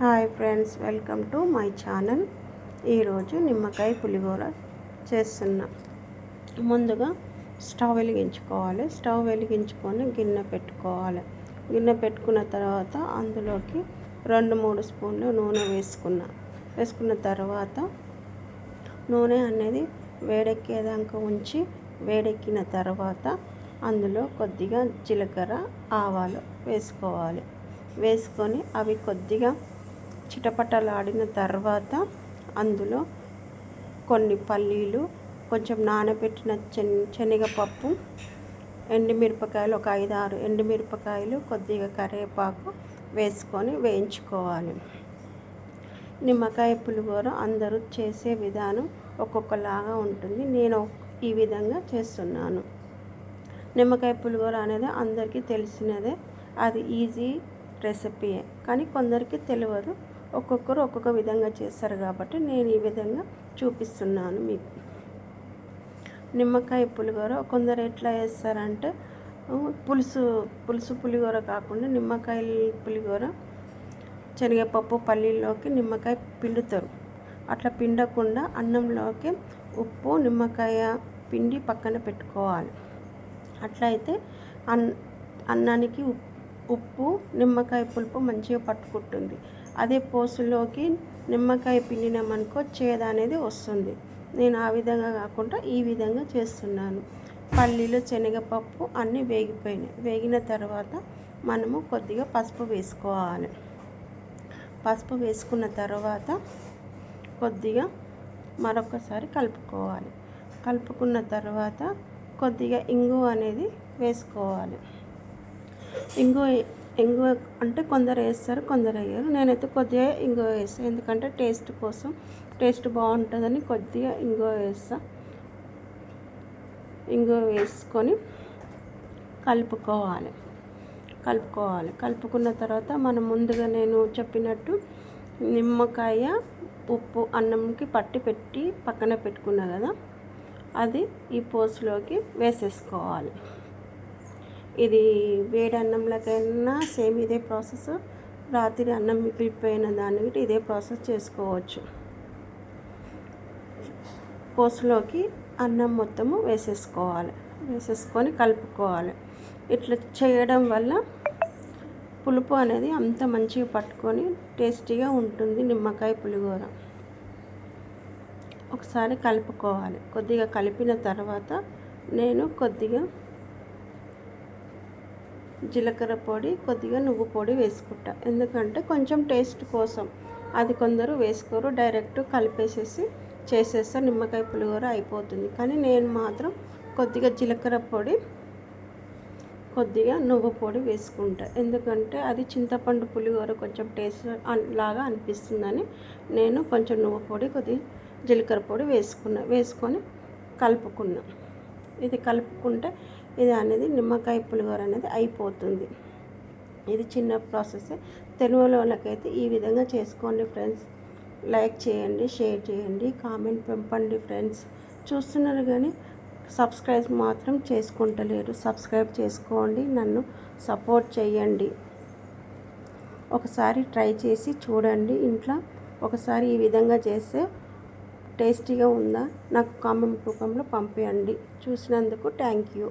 Hi friends, welcome to my channel. ఈరోజు నిమ్మకాయ పులిహోర చేస్తున్నా. ముందుగా స్టవ్ వెలిగించుకోవాలి. స్టవ్ వెలిగించుకొని గిన్నె పెట్టుకోవాలి. గిన్నె పెట్టుకున్న తర్వాత అందులోకి 2-3 స్పూన్లు నూనె వేసుకున్న తర్వాత నూనె అనేది వేడెక్కేదాకా ఉంచి వేడెక్కిన తర్వాత అందులో కొద్దిగా జీలకర్ర, ఆవాలు వేసుకోవాలి. వేసుకొని అవి కొద్దిగా చిటపటలాడిన తర్వాత అందులో కొన్ని పల్లీలు, కొంచెం నానబెట్టిన శనగపప్పు, ఎండుమిరపకాయలు, ఒక 5-6 ఎండుమిరపకాయలు, కొద్దిగా కరివేపాకు వేసుకొని వేయించుకోవాలి. నిమ్మకాయ పులిహోర అందరూ చేసే విధానం ఒక్కొక్కలాగా ఉంటుంది. నేను ఈ విధంగా చేస్తున్నాను. నిమ్మకాయ పులిహోర అనేది అందరికీ తెలిసినదే. అది ఈజీ రెసిపీయే, కానీ కొందరికి తెలియదు. ఒక్కొక్కరు ఒక్కొక్క విధంగా చేస్తారు కాబట్టి నేను ఈ విధంగా చూపిస్తున్నాను మీకు. నిమ్మకాయ పులిహోర కొందరు ఎట్లా చేస్తారంటే పులుసు పులిహోర కాకుండా నిమ్మకాయ పులిహోర శనగపప్పు, పల్లీల్లోకి నిమ్మకాయ పిండుతారు. అట్లా పిండకుండా అన్నంలోకి ఉప్పు, నిమ్మకాయ పిండి పక్కన పెట్టుకోవాలి. అట్లయితే అన్నానికి ఉప్పు, నిమ్మకాయ పులుపు మంచిగా పట్టుకుంటుంది. అదే పోసులోకి నిమ్మకాయ పిండినామనుకో చేదు అనేది వస్తుంది. నేను ఆ విధంగా కాకుండా ఈ విధంగా చేస్తున్నాను. పల్లీలు, శనగపప్పు అన్నీ వేగిపోయినాయి. వేగిన తర్వాత మనము కొద్దిగా పసుపు వేసుకోవాలి. పసుపు వేసుకున్న తర్వాత కొద్దిగా మరొకసారి కలుపుకోవాలి. కలుపుకున్న తర్వాత కొద్దిగా ఇంగువ అనేది వేసుకోవాలి. ఇంగువ అంటే కొందరు వేస్తారు, కొందరు వేయరు. నేనైతే కొద్దిగా ఇంగువ వేస్తాను, ఎందుకంటే టేస్ట్ బాగుంటుందని కొద్దిగా ఇంగువ వేస్తాను. ఇంగువ వేసుకొని కలుపుకోవాలి. కలుపుకున్న తర్వాత మనం ముందుగా నేను చెప్పినట్టు నిమ్మకాయ ఉప్పు అన్నంకి పెట్టి పక్కన పెట్టుకున్నా కదా, అది ఈ పోసులోకి వేసేసుకోవాలి. ఇది వేడి అన్నంలోకైనా సేమ్ ఇదే ప్రాసెస్. రాత్రి అన్నం మిగిలిపోయిన దానికి ఇదే ప్రాసెస్ చేసుకోవచ్చు. పోసులోకి అన్నం మొత్తము వేసేసుకొని కలుపుకోవాలి. ఇట్లా చేయడం వల్ల పులుపు అనేది అంత మంచిగా పట్టుకొని టేస్టీగా ఉంటుంది నిమ్మకాయ పులిహోర. ఒకసారి కలుపుకోవాలి. కొద్దిగా కలిపిన తర్వాత నేను కొద్దిగా జీలకర్ర పొడి, కొద్దిగా నువ్వు పొడి వేసుకుంటా. ఎందుకంటే కొంచెం టేస్ట్ కోసం. అది కొందరు వేసుకోరు, డైరెక్ట్ కలిపేసేసి చేసేస్తే నిమ్మకాయ పులిహోర అయిపోతుంది. కానీ నేను మాత్రం కొద్దిగా జీలకర్ర పొడి, కొద్దిగా నువ్వు పొడి వేసుకుంటా. ఎందుకంటే అది చింతపండు పులిహోర కొంచెం టేస్ట్ లాగా అనిపిస్తుందని నేను కొంచెం నువ్వు పొడి, కొద్దిగా జీలకర్ర పొడి వేసుకొని కలుపుకున్నా. ఇది కలుపుకుంటే ఇది అనేది నిమ్మకాయ పులిహోర అనేది అయిపోతుంది. ఇది చిన్న ప్రాసెస్. తెలుగులో వాళ్ళకైతే ఈ విధంగా చేసుకోండి ఫ్రెండ్స్. లైక్ చేయండి, షేర్ చేయండి, కామెంట్ పంపండి ఫ్రెండ్స్. చూస్తున్నారు కానీ సబ్స్క్రైబ్ మాత్రం చేసుకుంటలేరు. సబ్స్క్రైబ్ చేసుకోండి, నన్ను సపోర్ట్ చేయండి. ఒకసారి ట్రై చేసి చూడండి ఇంట్లో. ఒకసారి ఈ విధంగా చేస్తే టేస్టీగా ఉందా నాకు కామెంట్ రూపంలో పంపించండి. చూసినందుకు థ్యాంక్ యూ.